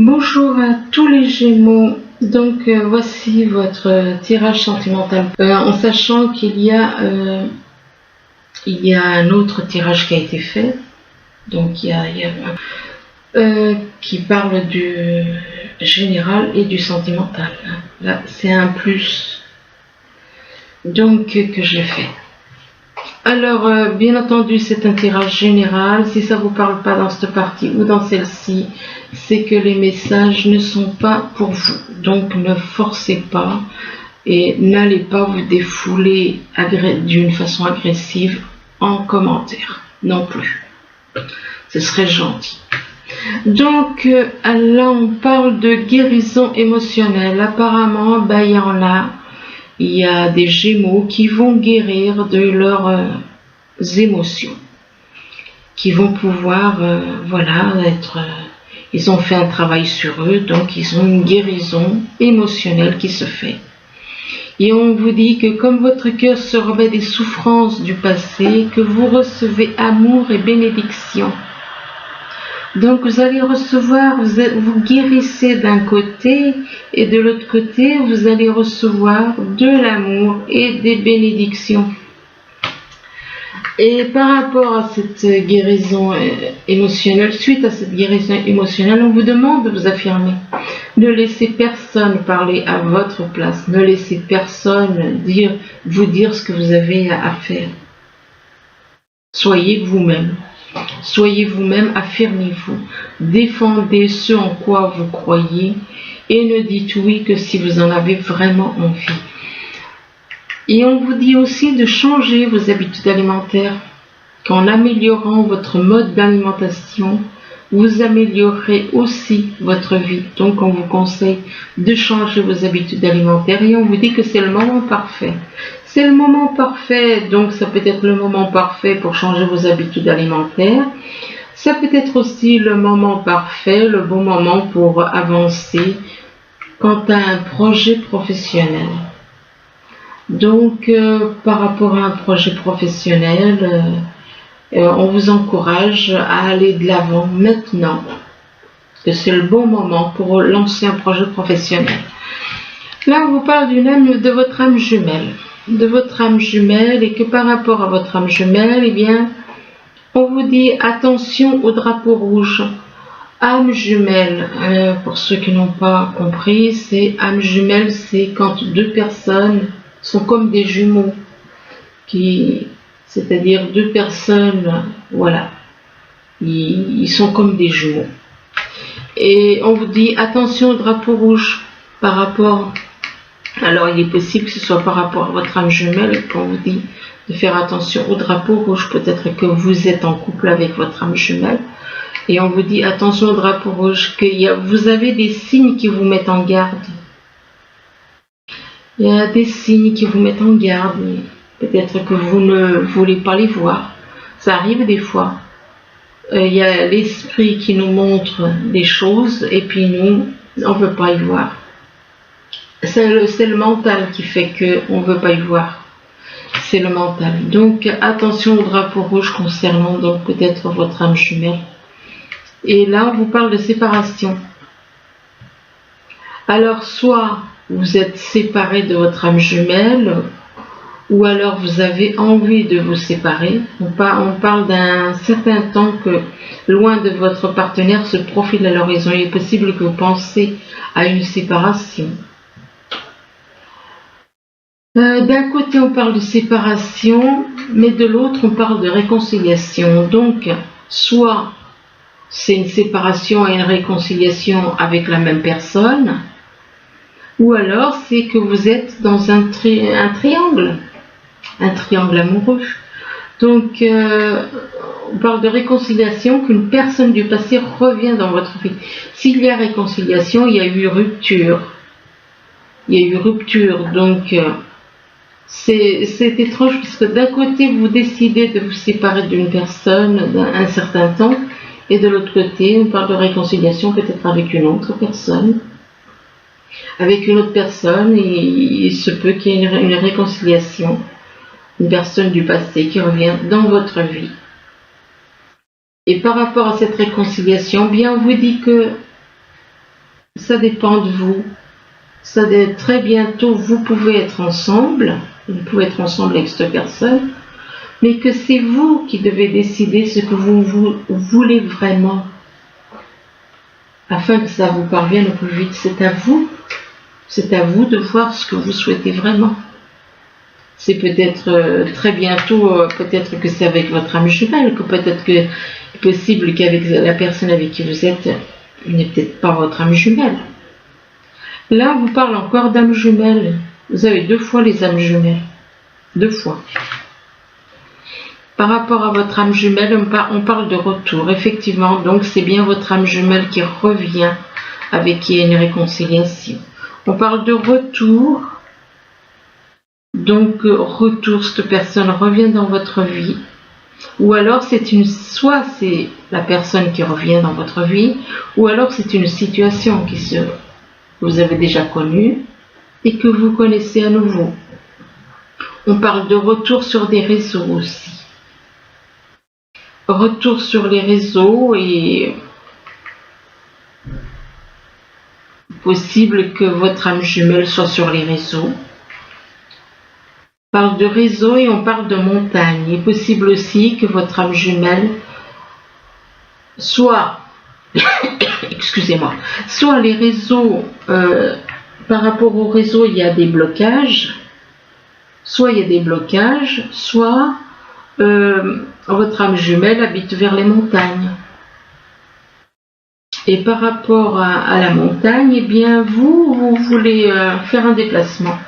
Bonjour à tous les Gémeaux. Donc voici votre tirage sentimental. En sachant il y a un autre tirage qui a été fait. Donc qui parle du général et du sentimental. Là, c'est un plus. Donc que j'ai fait. Alors, bien entendu, c'est un tirage général. Si ça ne vous parle pas dans cette partie ou dans celle-ci, c'est que les messages ne sont pas pour vous. Donc, ne forcez pas et n'allez pas vous défouler d'une façon agressive en commentaire non plus. Ce serait gentil. Donc, là, on parle de guérison émotionnelle. Apparemment, il y a des Gémeaux qui vont guérir de leurs émotions, qui vont pouvoir, ils ont fait un travail sur eux, donc ils ont une guérison émotionnelle qui se fait. Et on vous dit que comme votre cœur se remet des souffrances du passé, que vous recevez amour et bénédiction. Donc vous allez recevoir, vous guérissez d'un côté et de l'autre côté, vous allez recevoir de l'amour et des bénédictions. Et par rapport à cette guérison émotionnelle, suite à cette guérison émotionnelle, on vous demande de vous affirmer. Ne laissez personne parler à votre place, ne laissez personne vous dire ce que vous avez à faire. Soyez vous-même. Soyez vous-même, affirmez-vous, défendez ce en quoi vous croyez et ne dites oui que si vous en avez vraiment envie. Et on vous dit aussi de changer vos habitudes alimentaires, qu'en améliorant votre mode d'alimentation, vous améliorerez aussi votre vie. Donc on vous conseille de changer vos habitudes alimentaires et on vous dit que c'est le moment parfait. C'est le moment parfait, donc ça peut être le moment parfait pour changer vos habitudes alimentaires. Ça peut être aussi le moment parfait, le bon moment pour avancer quant à un projet professionnel. Donc, par rapport à un projet professionnel, on vous encourage à aller de l'avant maintenant, que c'est le bon moment pour lancer un projet professionnel. Là, on vous parle de votre âme jumelle. De votre âme jumelle et que par rapport à votre âme jumelle, eh bien, on vous dit attention au drapeau rouge. Âme jumelle, pour ceux qui n'ont pas compris, âme jumelle, c'est quand deux personnes sont comme des jumeaux, c'est-à-dire deux personnes, voilà, ils sont comme des jumeaux. Et on vous dit attention au drapeau rouge par rapport. Alors, il est possible que ce soit par rapport à votre âme jumelle qu'on vous dit de faire attention au drapeau rouge. Peut-être que vous êtes en couple avec votre âme jumelle et on vous dit attention au drapeau rouge, vous avez des signes qui vous mettent en garde. Il y a des signes qui vous mettent en garde. Peut-être que vous ne voulez pas les voir. Ça arrive des fois. Il y a l'esprit qui nous montre des choses et puis nous, on ne veut pas y voir. C'est le mental qui fait qu'on ne veut pas y voir. C'est le mental. Donc attention au drapeau rouge concernant donc peut-être votre âme jumelle. Et là on vous parle de séparation. Alors soit vous êtes séparé de votre âme jumelle, ou alors vous avez envie de vous séparer. On parle d'un certain temps que loin de votre partenaire se profile à l'horizon. Il est possible que vous pensez à une séparation. D'un côté on parle de séparation, mais de l'autre on parle de réconciliation. Donc soit c'est une séparation et une réconciliation avec la même personne, ou alors c'est que vous êtes dans un triangle amoureux. Donc on parle de réconciliation, qu'une personne du passé revient dans votre vie. S'il y a réconciliation, il y a eu rupture. Donc c'est étrange puisque d'un côté vous décidez de vous séparer d'une personne un certain temps et de l'autre côté on parle de réconciliation peut-être avec une autre personne. Et il se peut qu'il y ait une réconciliation, une personne du passé qui revient dans votre vie. Et par rapport à cette réconciliation, bien on vous dit que ça dépend de vous. Très bientôt, vous pouvez être ensemble avec cette personne, mais que c'est vous qui devez décider ce que vous voulez vraiment, afin que ça vous parvienne au plus vite. C'est à vous de voir ce que vous souhaitez vraiment. C'est peut-être très bientôt, peut-être que c'est avec votre âme jumelle, que peut-être que c'est possible qu'avec la personne avec qui vous êtes, n'est peut-être pas votre âme jumelle. Là, on vous parle encore d'âme jumelle. Vous avez 2 fois les âmes jumelles. 2 fois. Par rapport à votre âme jumelle, on parle de retour. Effectivement, donc c'est bien votre âme jumelle qui revient, avec qui il y a une réconciliation. On parle de retour. Donc, retour, cette personne revient dans votre vie. Ou alors, soit c'est la personne qui revient dans votre vie, ou alors c'est une situation que vous avez déjà connue et que vous connaissez à nouveau. On parle de retour sur des réseaux aussi. Retour sur les réseaux et possible que votre âme jumelle soit sur les réseaux. On parle de réseau et on parle de montagne. Il est possible aussi que votre âme jumelle soit, excusez-moi, soit les réseaux, par rapport aux réseaux, il y a des blocages, soit votre âme jumelle habite vers les montagnes. Et par rapport à la montagne, eh bien vous voulez faire un déplacement.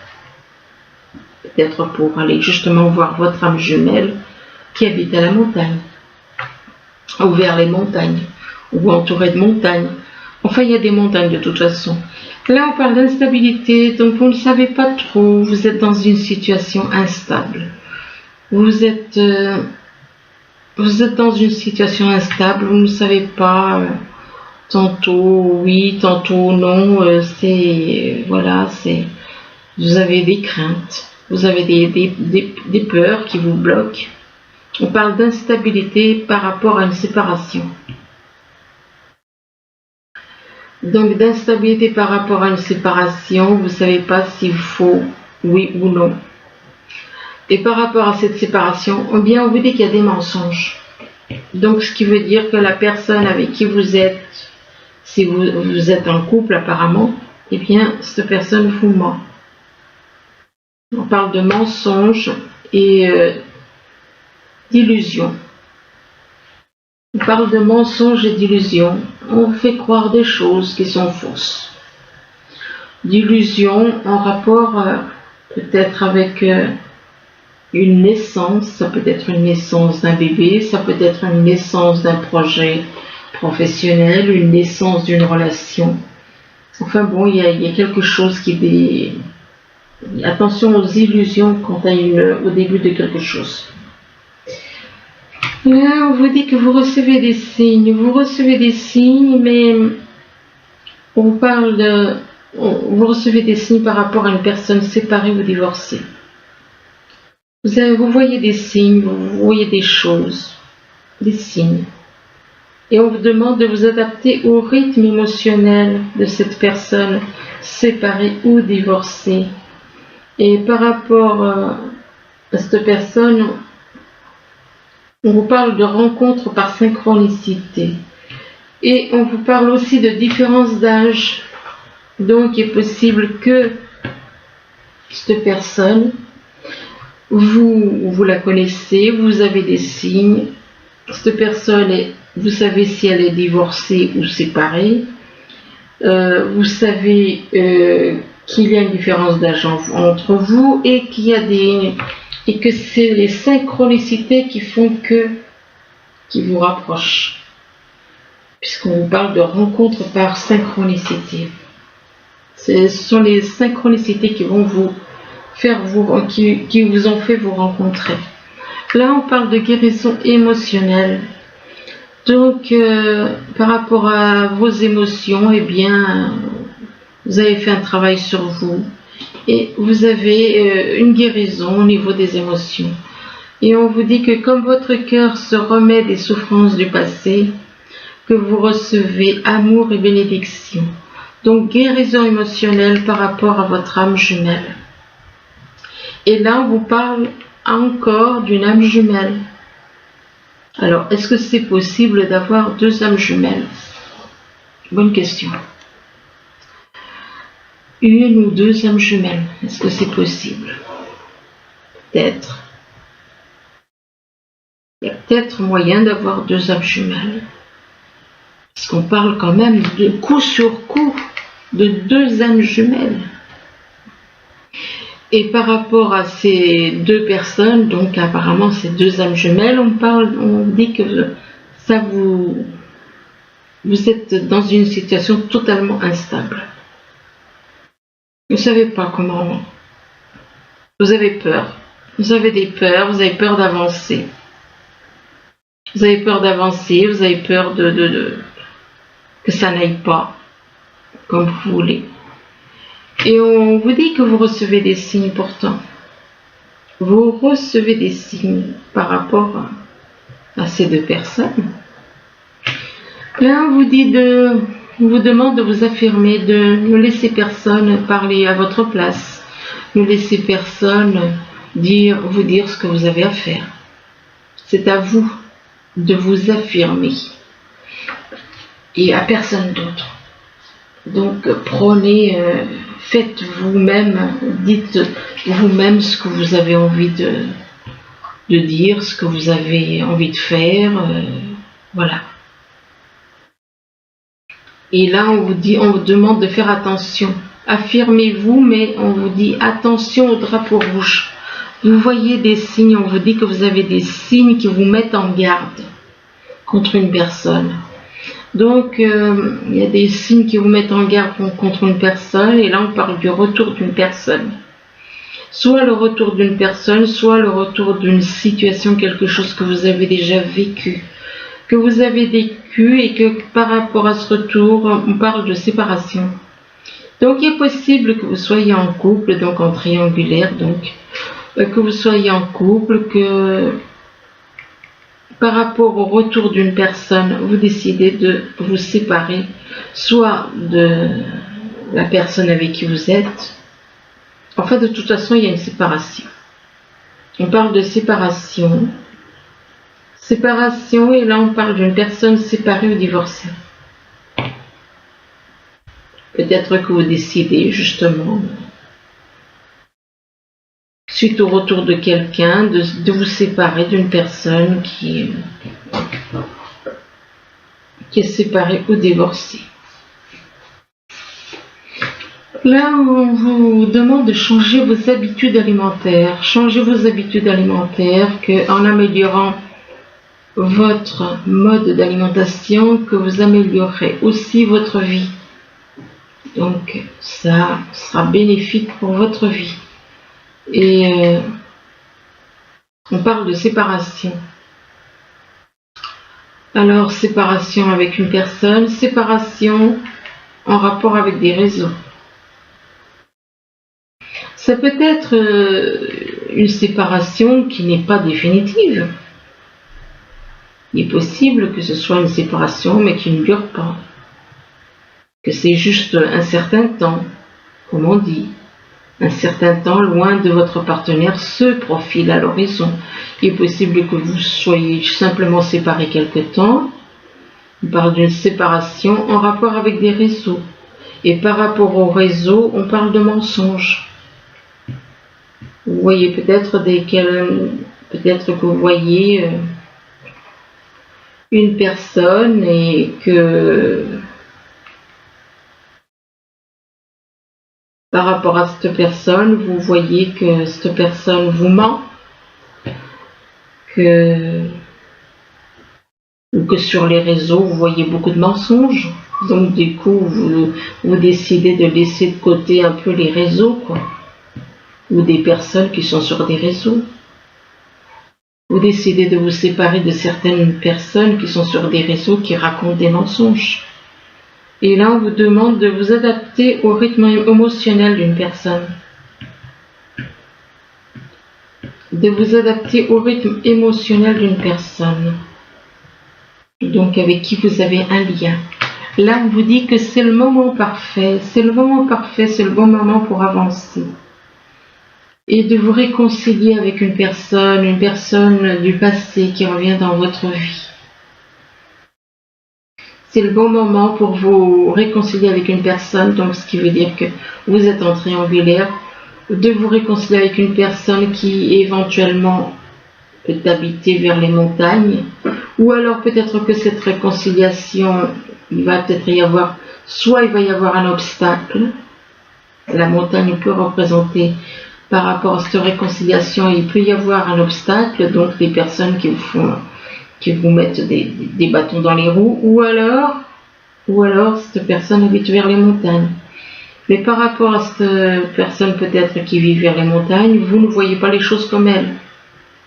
Peut-être pour aller justement voir votre âme jumelle qui habite à la montagne, ou vers les montagnes, ou entouré de montagnes. Enfin, il y a des montagnes de toute façon. Là, on parle d'instabilité, donc vous ne savez pas trop, vous êtes dans une situation instable. Vous êtes dans une situation instable, vous ne savez pas, tantôt oui, tantôt non, vous avez des craintes. Vous avez des peurs qui vous bloquent. On parle d'instabilité par rapport à une séparation. Donc d'instabilité par rapport à une séparation, vous ne savez pas s'il faut oui ou non. Et par rapport à cette séparation, on vous dit qu'il y a des mensonges. Donc ce qui veut dire que la personne avec qui vous êtes, si vous êtes en couple apparemment, eh bien cette personne vous ment. On parle de mensonges et d'illusions. On parle de mensonges et d'illusions. On fait croire des choses qui sont fausses. D'illusions en rapport peut-être avec une naissance. Ça peut être une naissance d'un bébé, ça peut être une naissance d'un projet professionnel, une naissance d'une relation. Enfin bon, il y a quelque chose qui attention aux illusions au début de quelque chose. Là, on vous dit que vous recevez des signes. Vous recevez des signes, mais vous recevez des signes par rapport à une personne séparée ou divorcée. Vous voyez des signes, vous voyez des choses, des signes. Et on vous demande de vous adapter au rythme émotionnel de cette personne séparée ou divorcée. Et par rapport à cette personne, on vous parle de rencontres par synchronicité. Et on vous parle aussi de différence d'âge. Donc, il est possible que cette personne, vous la connaissez, vous avez des signes. Cette personne, vous savez si elle est divorcée ou séparée. Vous savez qu'il y a une différence d'âge entre vous et que c'est les synchronicités qui vous rapprochent, puisqu'on vous parle de rencontres par synchronicité. Ce sont les synchronicités qui vont qui vous ont fait vous rencontrer. Là, on parle de guérison émotionnelle. Donc, par rapport à vos émotions, eh bien, vous avez fait un travail sur vous et vous avez une guérison au niveau des émotions. Et on vous dit que comme votre cœur se remet des souffrances du passé, que vous recevez amour et bénédiction. Donc guérison émotionnelle par rapport à votre âme jumelle. Et là, on vous parle encore d'une âme jumelle. Alors, est-ce que c'est possible d'avoir deux âmes jumelles? Bonne question. Une ou deux âmes jumelles, est-ce que c'est possible? Peut-être. Il y a peut-être moyen d'avoir deux âmes jumelles. Parce qu'on parle quand même de coup sur coup de deux âmes jumelles. Et par rapport à ces deux personnes, donc apparemment ces deux âmes jumelles, on dit que ça vous êtes dans une situation totalement instable. Vous ne savez pas comment. Vous avez peur. Vous avez des peurs, vous avez peur d'avancer. Vous avez peur d'avancer, vous avez peur que ça n'aille pas comme vous voulez. Et on vous dit que vous recevez des signes pourtant. Vous recevez des signes par rapport à ces deux personnes. Là, on vous demande de vous affirmer, de ne laisser personne parler à votre place. Ne laissez personne vous dire ce que vous avez à faire. C'est à vous de vous affirmer. Et à personne d'autre. Donc faites vous-même, dites vous-même ce que vous avez envie de dire, ce que vous avez envie de faire, voilà. Et là on vous demande de faire attention. Affirmez-vous, mais on vous dit attention au drapeau rouge. Vous voyez des signes, on vous dit que vous avez des signes qui vous mettent en garde contre une personne. Donc, il y a des signes qui vous mettent en garde contre une personne, et là on parle du retour d'une personne. Soit le retour d'une personne, soit le retour d'une situation, quelque chose que vous avez déjà vécu. Que vous avez vécu et que par rapport à ce retour, on parle de séparation. Donc, il est possible que vous soyez en couple, donc en triangulaire, donc que vous soyez en couple, que par rapport au retour d'une personne, vous décidez de vous séparer, soit de la personne avec qui vous êtes. En fait, de toute façon, il y a une séparation. On parle de séparation. Séparation, et là, on parle d'une personne séparée ou divorcée. Peut-être que vous décidez, justement, suite au retour de quelqu'un, de vous séparer d'une personne qui est séparée ou divorcée. Là, on vous demande de changer vos habitudes alimentaires. Changez vos habitudes alimentaires, en améliorant votre mode d'alimentation, que vous améliorerez aussi votre vie. Donc, ça sera bénéfique pour votre vie. Et on parle de séparation. Alors, séparation avec une personne, séparation en rapport avec des réseaux. Ça peut être une séparation qui n'est pas définitive. Il est possible que ce soit une séparation, mais qui ne dure pas. Que c'est juste un certain temps, comme on dit. Un certain temps loin de votre partenaire se profile à l'horizon. Il est possible que vous soyez simplement séparés quelque temps. On parle d'une séparation en rapport avec des réseaux. Et par rapport aux réseaux, on parle de mensonges. Vous voyez peut-être que vous voyez une personne et que par rapport à cette personne, vous voyez que cette personne vous ment, ou que sur les réseaux, vous voyez beaucoup de mensonges. Donc du coup, vous décidez de laisser de côté un peu les réseaux, quoi. Ou des personnes qui sont sur des réseaux. Vous décidez de vous séparer de certaines personnes qui sont sur des réseaux qui racontent des mensonges. Et là, on vous demande de vous adapter au rythme émotionnel d'une personne. De vous adapter au rythme émotionnel d'une personne. Donc avec qui vous avez un lien. Là, on vous dit que c'est le moment parfait, c'est le moment parfait, c'est le bon moment pour avancer. Et de vous réconcilier avec une personne du passé qui revient dans votre vie. C'est le bon moment pour vous réconcilier avec une personne, donc ce qui veut dire que vous êtes en triangulaire, de vous réconcilier avec une personne qui éventuellement peut habiter vers les montagnes, ou alors peut-être que cette réconciliation, il va peut-être y avoir, soit il va y avoir un obstacle, la montagne peut représenter par rapport à cette réconciliation, il peut y avoir un obstacle, donc des personnes qui vous mettent des bâtons dans les roues, ou alors cette personne habite vers les montagnes. Mais par rapport à cette personne peut-être qui vit vers les montagnes, vous ne voyez pas les choses comme elle.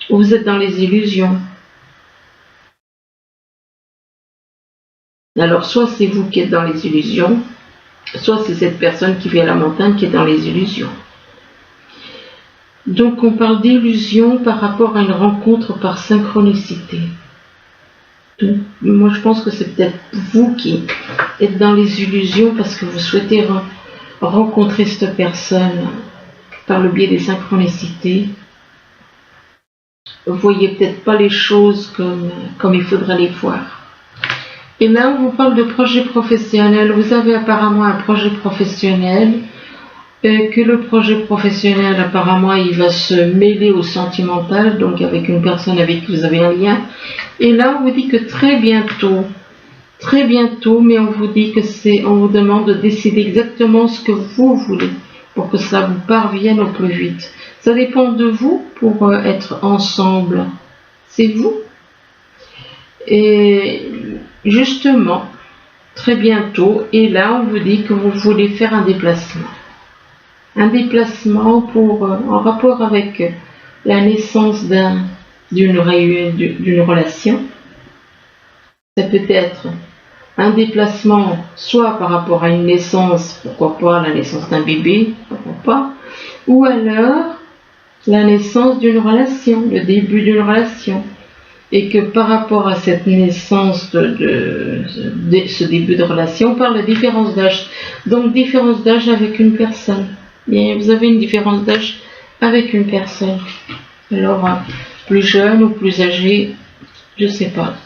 Vous êtes dans les illusions. Alors soit c'est vous qui êtes dans les illusions, soit c'est cette personne qui vit à la montagne qui est dans les illusions. Donc on parle d'illusion par rapport à une rencontre par synchronicité. Donc, moi je pense que c'est peut-être vous qui êtes dans les illusions parce que vous souhaitez rencontrer cette personne par le biais des synchronicités. Vous voyez peut-être pas les choses comme il faudrait les voir. Et là on vous parle de projet professionnel. Vous avez apparemment un projet professionnel, que le projet professionnel apparemment il va se mêler au sentimental, donc avec une personne avec qui vous avez un lien. Et là on vous dit que très bientôt, mais on vous dit que on vous demande de décider exactement ce que vous voulez pour que ça vous parvienne au plus vite. Ça dépend de vous pour être ensemble. C'est vous. Et justement, très bientôt, et là on vous dit que vous voulez faire un déplacement. Un déplacement en rapport avec la naissance d'une relation. Ça peut être un déplacement soit par rapport à une naissance, pourquoi pas la naissance d'un bébé, pourquoi pas, ou alors la naissance d'une relation, le début d'une relation. Et que par rapport à cette naissance de ce début de relation, on parle de différence d'âge. Donc différence d'âge avec une personne. Bien, vous avez une différence d'âge avec une personne. Alors, plus jeune ou plus âgé, je ne sais pas.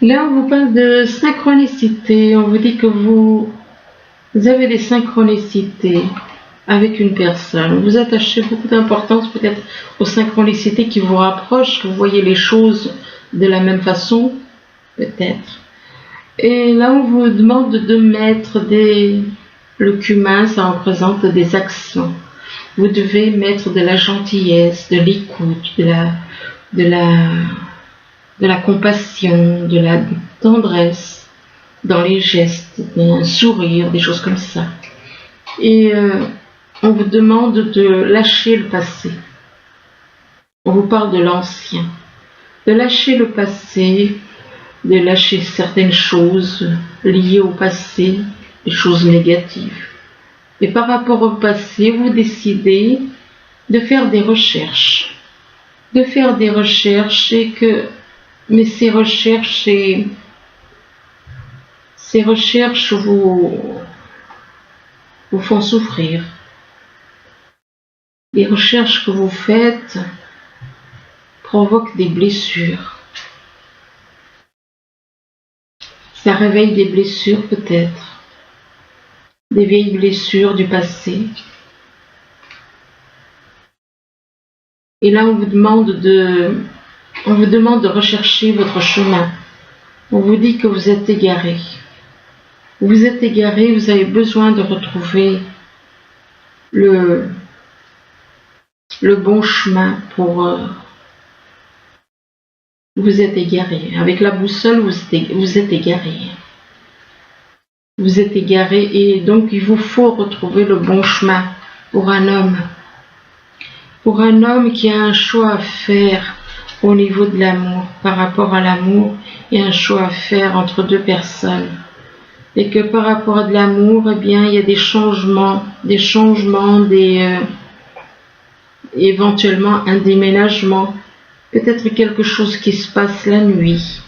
Là, on vous parle de synchronicité. On vous dit que vous avez des synchronicités avec une personne. Vous attachez beaucoup d'importance peut-être aux synchronicités qui vous rapprochent, que vous voyez les choses de la même façon, peut-être. Et là, on vous demande de mettre le cumin, ça représente des actions. Vous devez mettre de la gentillesse, de l'écoute, de la compassion, de la tendresse dans les gestes, un sourire, des choses comme ça. Et on vous demande de lâcher le passé. On vous parle de l'ancien. De lâcher le passé, de lâcher certaines choses liées au passé, des choses négatives. Et par rapport au passé, vous décidez de faire des recherches. Mais ces recherches vous font souffrir. Les recherches que vous faites provoquent des blessures. Ça réveille des blessures peut-être, des vieilles blessures du passé. Et là, on vous demande de rechercher votre chemin. On vous dit que vous êtes égaré. Vous êtes égaré, vous avez besoin de retrouver le bon chemin pour... vous êtes égaré. Avec la boussole, vous êtes égaré. Vous êtes égaré et donc il vous faut retrouver le bon chemin pour un homme. Pour un homme qui a un choix à faire au niveau de l'amour. Par rapport à l'amour, il y a un choix à faire entre deux personnes. Et que par rapport à de l'amour, eh bien, il y a des changements, éventuellement un déménagement, peut-être quelque chose qui se passe la nuit.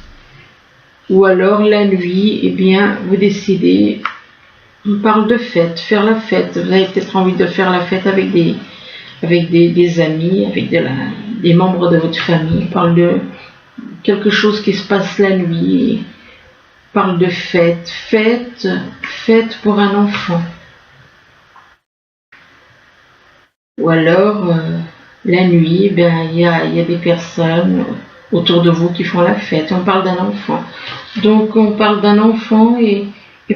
Ou alors la nuit, eh bien, vous décidez, on parle de fête, faire la fête. Vous avez peut-être envie de faire la fête avec des amis, avec des membres de votre famille. On parle de quelque chose qui se passe la nuit. On parle de fête, fête pour un enfant. Ou alors, la nuit, ben, il y a des personnes autour de vous qui font la fête. On parle d'un enfant. Donc, on parle d'un enfant et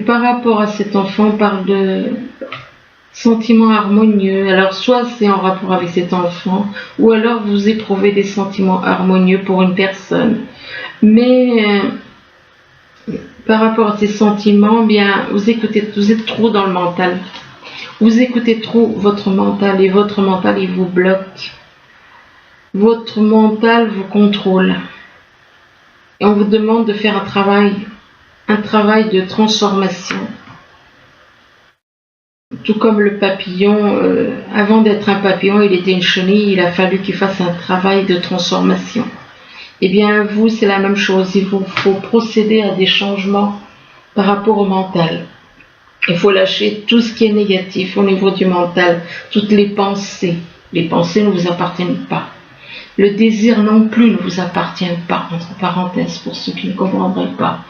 par rapport à cet enfant, on parle de sentiments harmonieux. Alors, soit c'est en rapport avec cet enfant, ou alors vous éprouvez des sentiments harmonieux pour une personne. Mais par rapport à ces sentiments, bien, vous êtes trop dans le mental. Vous écoutez trop votre mental et votre mental, il vous bloque. Votre mental vous contrôle. Et on vous demande de faire un travail de transformation. Tout comme le papillon, avant d'être un papillon, il était une chenille, il a fallu qu'il fasse un travail de transformation. Eh bien, vous, c'est la même chose. Il vous faut procéder à des changements par rapport au mental. Il faut lâcher tout ce qui est négatif au niveau du mental, toutes les pensées. Les pensées ne vous appartiennent pas. Le désir non plus ne vous appartient pas, entre parenthèses, pour ceux qui ne comprendraient pas.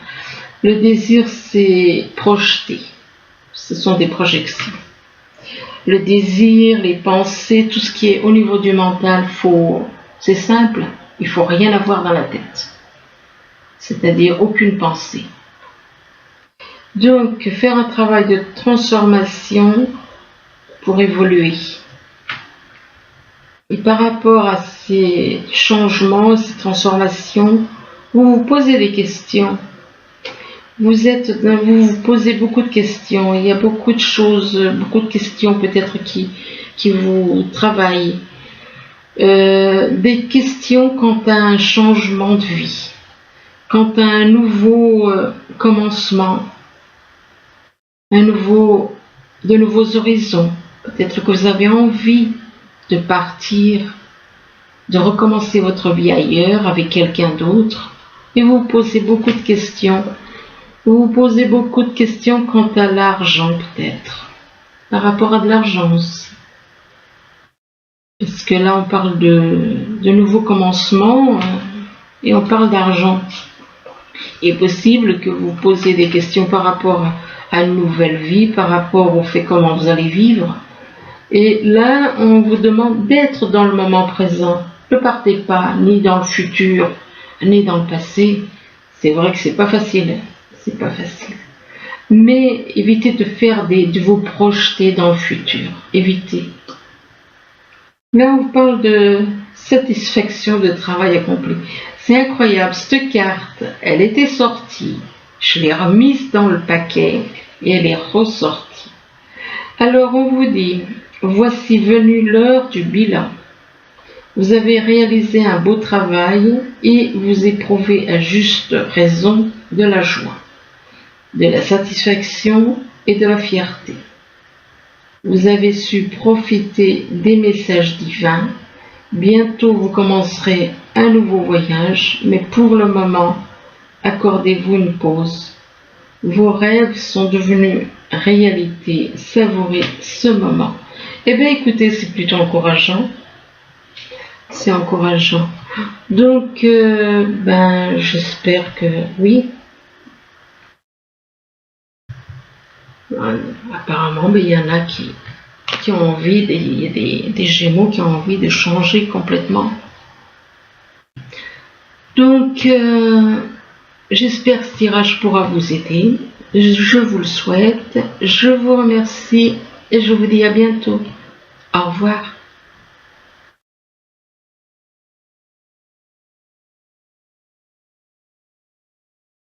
Le désir, c'est projeté. Ce sont des projections. Le désir, les pensées, tout ce qui est au niveau du mental, c'est simple. Il ne faut rien avoir dans la tête. C'est-à-dire aucune pensée. Donc, faire un travail de transformation pour évoluer. Et par rapport à ces changements, ces transformations, vous vous posez des questions. Vous vous posez beaucoup de questions. Il y a beaucoup de choses, beaucoup de questions peut-être qui vous travaillent. Des questions quant à un changement de vie, quant à un nouveau commencement, de nouveaux horizons. Peut-être que vous avez envie de partir, de recommencer votre vie ailleurs avec quelqu'un d'autre, et vous vous posez beaucoup de questions. Vous vous posez beaucoup de questions quant à l'argent peut-être, par rapport à de l'argent aussi. Parce que là on parle de nouveaux commencements et on parle d'argent. Il est possible que vous posiez des questions par rapport à une nouvelle vie, par rapport au fait comment vous allez vivre. Et là, on vous demande d'être dans le moment présent. Ne partez pas ni dans le futur, ni dans le passé. C'est vrai que c'est pas facile. C'est pas facile. Mais évitez de vous projeter dans le futur. Évitez. Là, on parle de satisfaction de travail accompli. C'est incroyable, cette carte, elle était sortie. Je l'ai remise dans le paquet et elle est ressortie. Alors, on vous dit, voici venue l'heure du bilan. Vous avez réalisé un beau travail et vous éprouvez à juste raison de la joie, de la satisfaction et de la fierté. Vous avez su profiter des messages divins. Bientôt vous commencerez un nouveau voyage, mais pour le moment, accordez-vous une pause. Vos rêves sont devenus réalité. Savourez ce moment. Eh bien écoutez, c'est plutôt encourageant. C'est encourageant. Donc, j'espère que oui. Apparemment, il y en a qui ont envie, il y a des Gémeaux qui ont envie de changer complètement. Donc, j'espère que ce tirage pourra vous aider. Je vous le souhaite. Je vous remercie et je vous dis à bientôt. Au revoir.